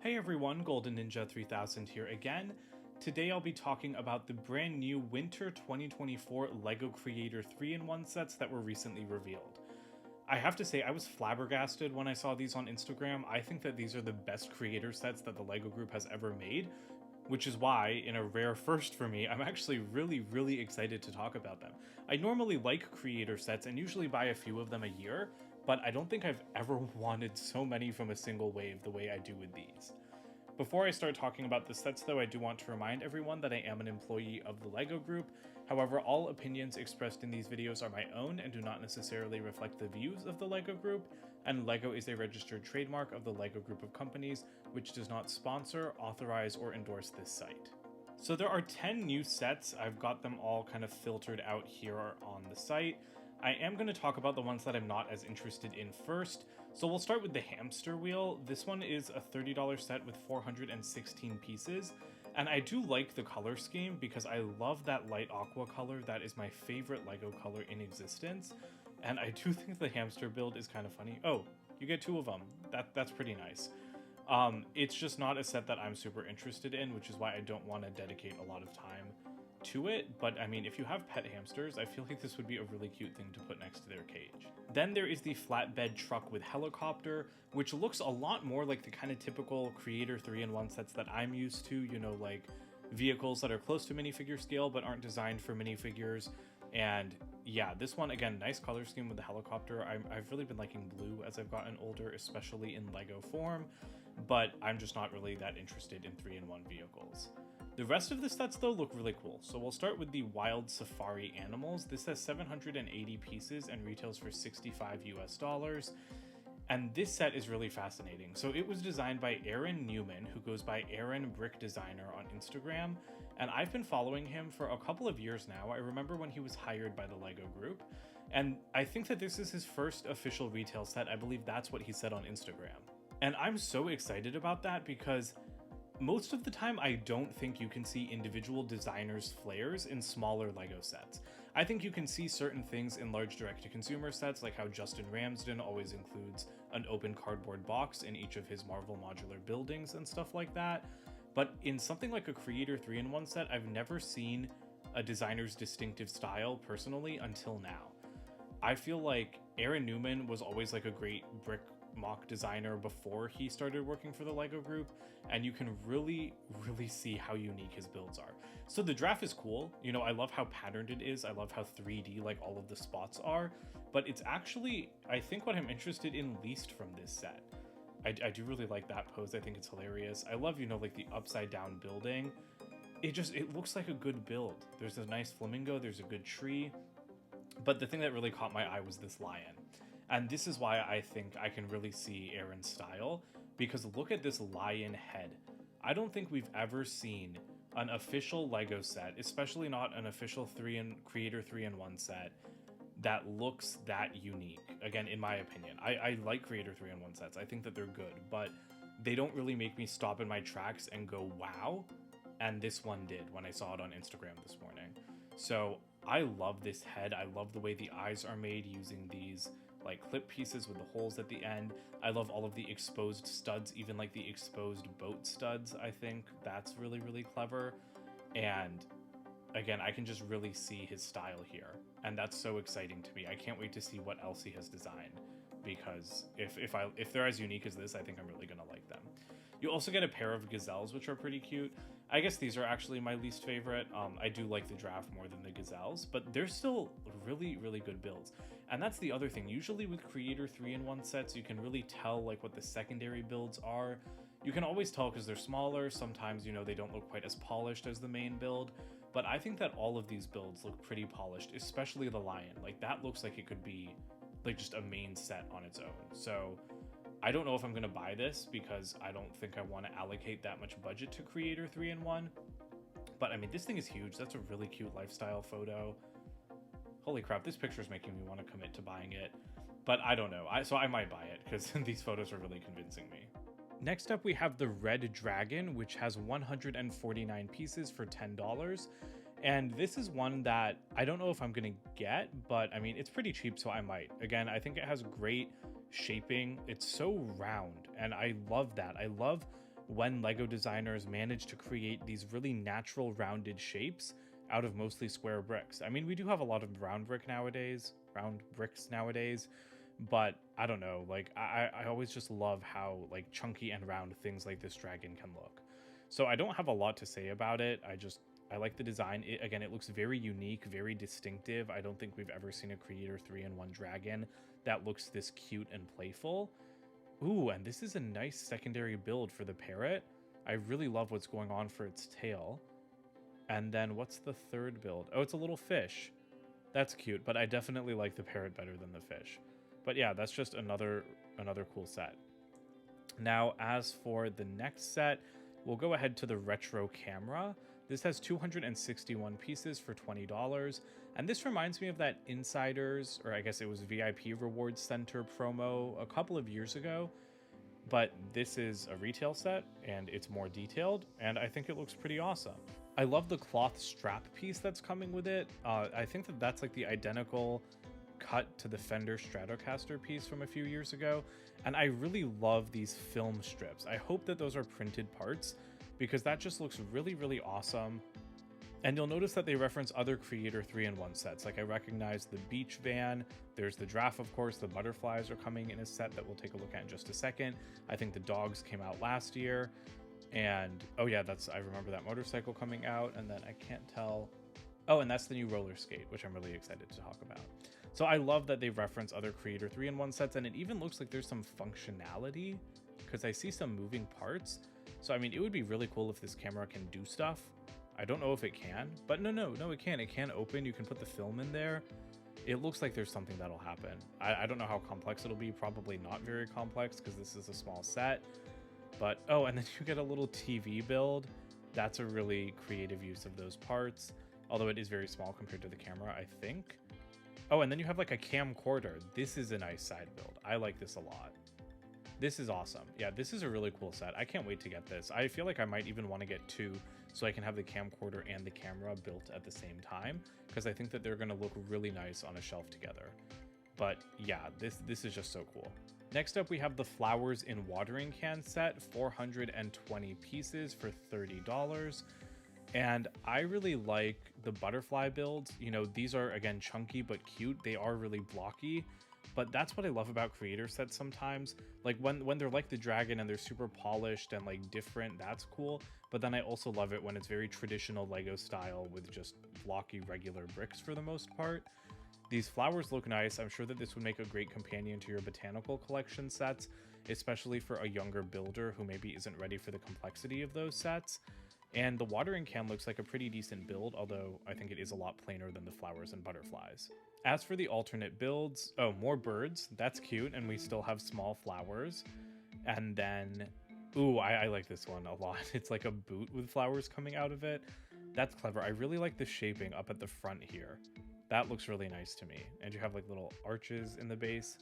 Hey everyone, Golden Ninja 3000 here again. Today I'll be talking about the brand new Winter 2024 LEGO Creator 3-in-1 sets that were recently revealed. I have to say, I was flabbergasted when I saw these on Instagram. I think that these are the best creator sets that the LEGO Group has ever made, which is why, in a rare first for me, I'm actually really excited to talk about them. I normally like creator sets and usually buy a few of them a year, but I don't think I've ever wanted so many from a single wave the way I do with these. Before I start talking about the sets though, I do want to remind everyone that I am an employee of the LEGO Group. However, all opinions expressed in these videos are my own and do not necessarily reflect the views of the LEGO Group, and LEGO is a registered trademark of the LEGO Group of companies, which does not sponsor, authorize, or endorse this site. So there are 10 new sets. I've got them all kind of filtered out here on the site. I am going to talk about the ones that I'm not as interested in first. So we'll start with the hamster wheel. This one is a $30 set with 416 pieces. And I do like the color scheme because I love that light aqua color. That is my favorite LEGO color in existence. And I do think the hamster build is kind of funny. Oh, you get two of them. That's pretty nice. It's just not a set that I'm super interested in, which is why I don't want to dedicate a lot of time to it, but I mean, if you have pet hamsters, I feel like this would be a really cute thing to put next to their cage. Then there is the flatbed truck with helicopter, which looks a lot more like the kind of typical Creator 3-in-1 sets that I'm used to, you know, like vehicles that are close to minifigure scale but aren't designed for minifigures. And yeah, this one, again, nice color scheme with the helicopter. I've really been liking blue as I've gotten older, especially in LEGO form, but I'm just not really that interested in 3-in-1 vehicles. The rest of the sets though look really cool. So we'll start with the Wild Safari Animals. This has 780 pieces and retails for $65 US. And this set is really fascinating. So it was designed by Aaron Newman, who goes by Aaron Brick Designer on Instagram. And I've been following him for a couple of years now. I remember when he was hired by the LEGO Group. And I think that this is his first official retail set. I believe that's what he said on Instagram. And I'm so excited about that because most of the time, I don't think you can see individual designers' flares in smaller LEGO sets. I think you can see certain things in large direct-to-consumer sets, like how Justin Ramsden always includes an open cardboard box in each of his Marvel modular buildings and stuff like that. But in something like a Creator 3-in-1 set, I've never seen a designer's distinctive style personally until now. I feel like Aaron Newman was always like a great brick mock designer before he started working for the LEGO Group, and you can really see how unique his builds are. So the draft is cool, you know, I love how patterned it is, I love how 3D like all of the spots are, but it's actually, I think, what I'm interested in least from this set. I do really like that pose, I think it's hilarious. I love, you know, like the upside down building. It looks like a good build. There's a nice flamingo, there's a good tree, but the thing that really caught my eye was this lion. And this is why I think I can really see Aaron's style, because look at this lion head. I don't think we've ever seen an official LEGO set, especially not an official Creator 3-in-1 set, that looks that unique. Again, in my opinion. I like Creator 3-in-1 sets. I think that they're good, but they don't really make me stop in my tracks and go, wow. And this one did when I saw it on Instagram this morning. So I love this head. I love the way the eyes are made using these like clip pieces with the holes at the end. I love all of the exposed studs, even like the exposed boat studs. I think that's really clever. And again, I can just really see his style here, and that's so exciting to me. I can't wait to see what else he has designed, because if they're as unique as this, I think I'm really gonna like them. You also get a pair of gazelles, which are pretty cute. I guess these are actually my least favorite. I do like the draft more than the gazelles, but they're still really good builds. And that's the other thing. Usually with Creator 3-in-1 sets, you can really tell like what the secondary builds are. You can always tell because they're smaller. Sometimes, you know, they don't look quite as polished as the main build. But I think that all of these builds look pretty polished, especially the lion. Like that looks like it could be like just a main set on its own. So I don't know if I'm going to buy this because I don't think I want to allocate that much budget to Creator 3-in-1. But I mean, this thing is huge. That's a really cute lifestyle photo. Holy crap, this picture is making me want to commit to buying it. But I don't know. So I might buy it because these photos are really convincing me. Next up, we have the Red Dragon, which has 149 pieces for $10. And this is one that I don't know if I'm going to get, but I mean, it's pretty cheap, so I might. Again, I think it has great shaping. It's so round, and I love that. I love when LEGO designers manage to create these really natural rounded shapes out of mostly square bricks. I mean, we do have a lot of round bricks nowadays, but I don't know, like I always just love how like chunky and round things like this dragon can look. So I don't have a lot to say about it. I like the design. Again, it looks very unique, very distinctive. I don't think we've ever seen a Creator 3-in-1 dragon that looks this cute and playful. Ooh, and this is a nice secondary build for the parrot. I really love what's going on for its tail. And then what's the third build? Oh, it's a little fish. That's cute, but I definitely like the parrot better than the fish. But yeah, that's just another cool set. Now, as for the next set, we'll go ahead to the retro camera. This has 261 pieces for $20, and this reminds me of that Insiders, or I guess it was VIP Rewards Center promo a couple of years ago, but this is a retail set, and it's more detailed, and I think it looks pretty awesome. I love the cloth strap piece that's coming with it. I think that that's like the identical cut to the Fender Stratocaster piece from a few years ago, and I really love these film strips. I hope that those are printed parts, because that just looks really, really awesome. And you'll notice that they reference other Creator 3-in-1 sets. Like I recognize the beach van, there's the giraffe, of course, the butterflies are coming in a set that we'll take a look at in just a second. I think the dogs came out last year. And oh yeah, I remember that motorcycle coming out, and then I can't tell. Oh, and that's the new roller skate, which I'm really excited to talk about. So I love that they reference other Creator 3-in-1 sets, and it even looks like there's some functionality because I see some moving parts. So, I mean, it would be really cool if this camera can do stuff. I don't know if it can, but no, it can. It can open. You can put the film in there. It looks like there's something that'll happen. I don't know how complex it'll be. Probably not very complex because this is a small set. But, oh, and then you get a little TV build. That's a really creative use of those parts, although it is very small compared to the camera, I think. Oh, and then you have like a camcorder. This is a nice side build. I like this a lot. This is awesome. Yeah, this is a really cool set. I can't wait to get this. I feel like I might even want to get two so I can have the camcorder and the camera built at the same time, because I think that they're going to look really nice on a shelf together. But yeah, this is just so cool. Next up, we have the Flowers in Watering Can set, 420 pieces for $30. And I really like the butterfly builds. You know, these are, again, chunky but cute. They are really blocky. But that's what I love about creator sets sometimes. Like when they're like the dragon and they're super polished and like different, that's cool. But then I also love it when it's very traditional Lego style with just blocky regular bricks for the most part. These flowers look nice. I'm sure that this would make a great companion to your botanical collection sets, especially for a younger builder who maybe isn't ready for the complexity of those sets. And the watering can looks like a pretty decent build, although I think it is a lot plainer than the flowers and butterflies. As for the alternate builds, oh, more birds. That's cute, and we still have small flowers. And then, ooh, I like this one a lot. It's like a boot with flowers coming out of it. That's clever. I really like the shaping up at the front here. That looks really nice to me. And you have like little arches in the base.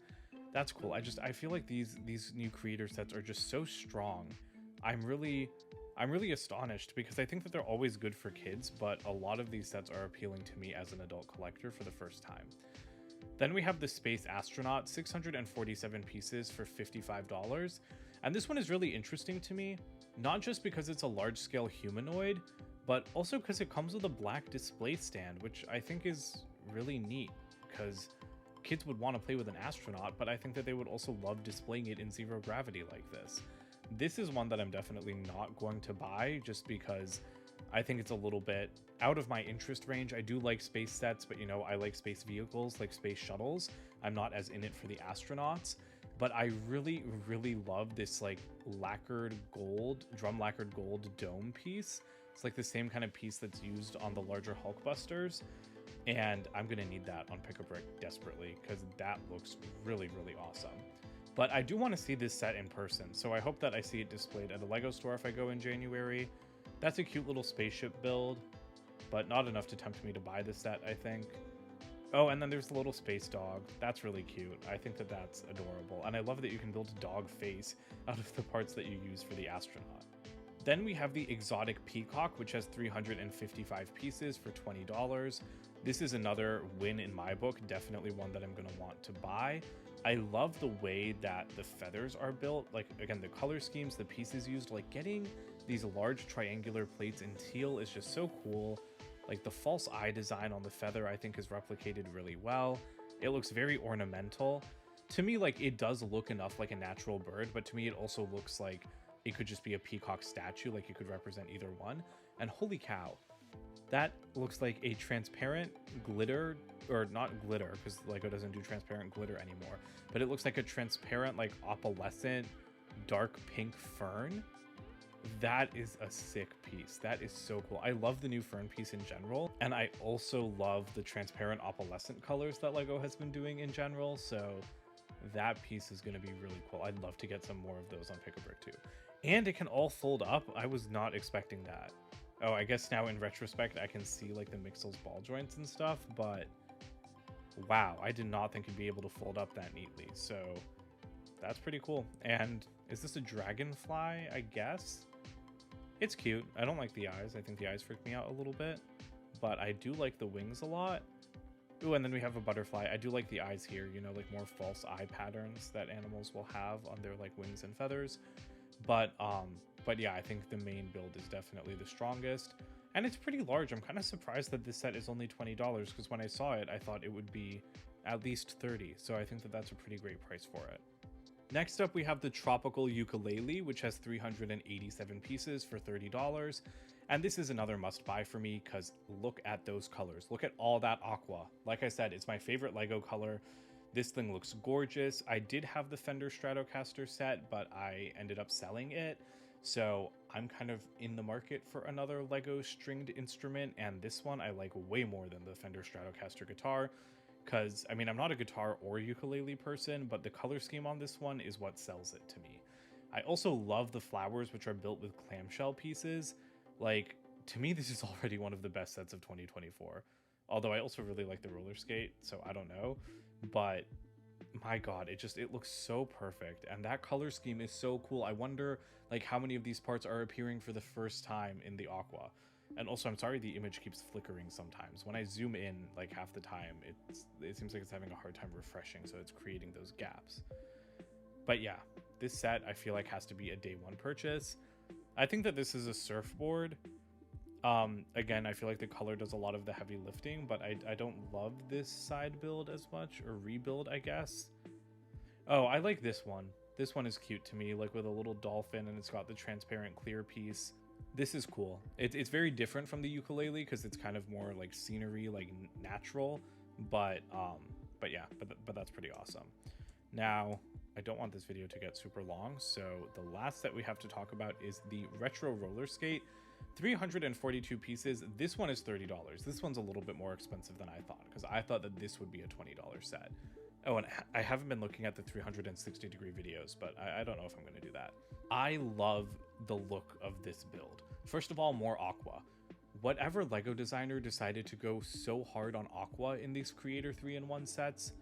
That's cool. I feel like these new creator sets are just so strong. I'm really astonished because I think that they're always good for kids, but a lot of these sets are appealing to me as an adult collector for the first time. Then we have the Space Astronaut, 647 pieces for $55. And this one is really interesting to me, not just because it's a large-scale humanoid, but also because it comes with a black display stand, which I think is really neat, because kids would want to play with an astronaut, but I think that they would also love displaying it in zero gravity like this. This is one that I'm definitely not going to buy just because I think it's a little bit out of my interest range. I do like space sets, but you know, I like space vehicles, like space shuttles. I'm not as in it for the astronauts, but I really love this like drum lacquered gold dome piece. It's like the same kind of piece that's used on the larger Hulkbusters. And I'm going to need that on Pick-a-Brick desperately because that looks really awesome. But I do want to see this set in person, so I hope that I see it displayed at a LEGO store if I go in January. That's a cute little spaceship build, but not enough to tempt me to buy this set, I think. Oh, and then there's the little space dog. That's really cute. I think that that's adorable. And I love that you can build a dog face out of the parts that you use for the astronaut. Then we have the exotic Peacock, which has 355 pieces for $20. This is another win in my book, definitely one that I'm going to want to buy. I love the way that the feathers are built. Like, again, the color schemes, the pieces used, like getting these large triangular plates in teal is just so cool. Like the false eye design on the feather, I think is replicated really well. It looks very ornamental. To me, like it does look enough like a natural bird, but to me it also looks like it could just be a peacock statue, like you could represent either one. And holy cow, that looks like a transparent glitter, or not glitter, because Lego doesn't do transparent glitter anymore, but it looks like a transparent, like opalescent, dark pink fern. That is a sick piece. That is so cool. I love the new fern piece in general, and I also love the transparent opalescent colors that Lego has been doing in general, so that piece is going to be really cool. I'd love to get some more of those on Pick-a-Brick too. And it can all fold up. I was not expecting that. Oh, I guess now in retrospect, I can see like the Mixel's ball joints and stuff, but wow, I did not think it'd be able to fold up that neatly. So that's pretty cool. And is this a dragonfly? I guess. It's cute. I don't like the eyes. I think the eyes freak me out a little bit, but I do like the wings a lot. Ooh, and then we have a butterfly. I do like the eyes here, you know, like more false eye patterns that animals will have on their like wings and feathers. But yeah, I think the main build is definitely the strongest. And it's pretty large. I'm kind of surprised that this set is only $20, because when I saw it, I thought it would be at least $30. So I think that that's a pretty great price for it. Next up, we have the Tropical Ukulele, which has 387 pieces for $30. And this is another must buy for me because look at those colors. Look at all that aqua. Like I said, it's my favorite Lego color. This thing looks gorgeous. I did have the Fender Stratocaster set, but I ended up selling it. So I'm kind of in the market for another Lego stringed instrument. And this one I like way more than the Fender Stratocaster guitar. Because, I mean, I'm not a guitar or ukulele person, but the color scheme on this one is what sells it to me. I also love the flowers, which are built with clamshell pieces. Like, to me, this is already one of the best sets of 2024. Although I also really like the roller skate, so I don't know. But, my god, it looks so perfect. And that color scheme is so cool. I wonder, like, how many of these parts are appearing for the first time in the aqua. And also, I'm sorry the image keeps flickering sometimes. When I zoom in, like half the time, it seems like it's having a hard time refreshing, so it's creating those gaps. But yeah, this set I feel like has to be a day one purchase. I think that this is a surfboard. Again, I feel like the color does a lot of the heavy lifting, but I don't love this side build as much, or rebuild, I guess. Oh, I like this one. This one is cute to me, like with a little dolphin, and it's got the transparent clear piece. This is cool. It's very different from the ukulele because it's kind of more like scenery, like natural, but yeah, but that's pretty awesome. Now, I don't want this video to get super long, so the last set we have to talk about is the Retro Roller Skate. 342 pieces. This one is $30. This one's a little bit more expensive than I thought, because I thought that this would be a $20 set. Oh, and I haven't been looking at the 360-degree videos, but I don't know if I'm going to do that. I love the look of this build. First of all, more aqua. Whatever Lego designer decided to go so hard on aqua in these Creator 3-in-1 sets,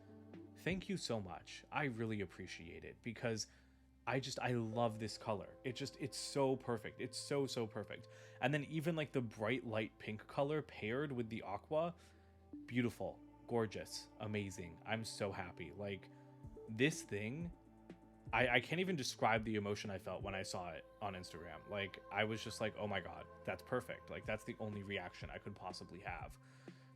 thank you so much. I really appreciate it, because I love this color. It's so perfect. It's so perfect. And then even like the bright light pink color paired with the aqua, beautiful, gorgeous, amazing. I'm so happy. Like, this thing, I can't even describe the emotion I felt when I saw it on Instagram. Like, I was just like, oh my god, that's perfect. Like, that's the only reaction I could possibly have.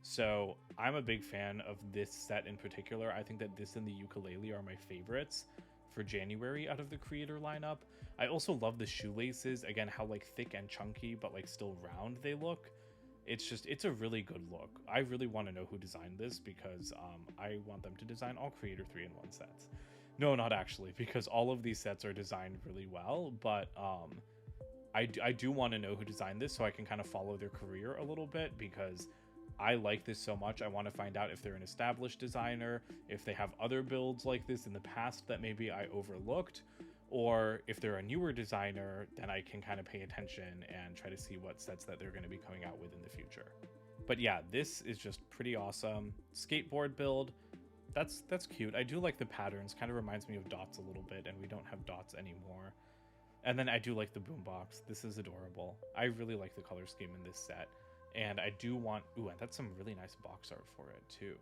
So I'm a big fan of this set in particular. I think that this and the ukulele are my favorites for January out of the Creator lineup. I also love the shoelaces, again, how like thick and chunky but like still round they look. It's a really good look. I really want to know who designed this, because I want them to design all Creator 3-in-1 sets. No, not actually, because all of these sets are designed really well, but I do want to know who designed this so I can kind of follow their career a little bit, because I like this so much. I want to find out if they're an established designer, if they have other builds like this in the past that maybe I overlooked, or if they're a newer designer, then I can kind of pay attention and try to see what sets that they're going to be coming out with in the future. But yeah, this is just pretty awesome. Skateboard build, that's cute. I do like the patterns, kind of reminds me of dots a little bit, and we don't have dots anymore. And then I do like the boombox. This is adorable. I really like the color scheme in this set. And I do want... Ooh, and that's some really nice box art for it, too.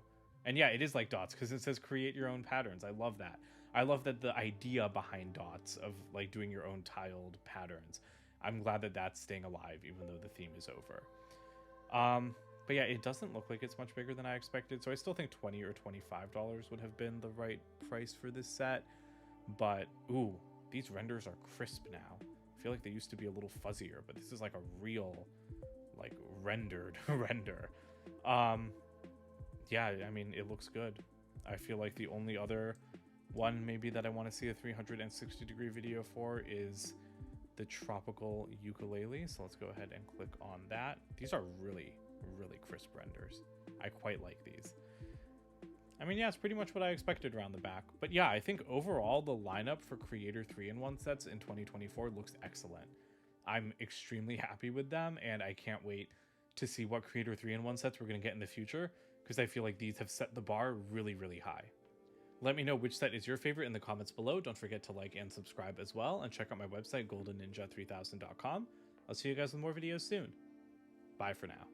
And yeah, it is like dots because it says create your own patterns. I love that. I love that the idea behind dots of like doing your own tiled patterns. I'm glad that that's staying alive even though the theme is over. But yeah, it doesn't look like it's much bigger than I expected. So I still think $20 or $25 would have been the right price for this set. But ooh, these renders are crisp now. I feel like they used to be a little fuzzier, but this is like a real like rendered render. Yeah, I mean, it looks good. I feel like the only other one maybe that I want to see a 360-degree video for is the tropical ukulele. So let's go ahead and click on that. These are really, really crisp renders. I quite like these. I mean, yeah, it's pretty much what I expected around the back. But yeah, I think overall the lineup for Creator 3-in-1 sets in 2024 looks excellent. I'm extremely happy with them, and I can't wait to see what Creator 3-in-1 sets we're going to get in the future, because I feel like these have set the bar really, really high. Let me know which set is your favorite in the comments below. Don't forget to like and subscribe as well, and check out my website, goldenninja3000.com. I'll see you guys with more videos soon. Bye for now.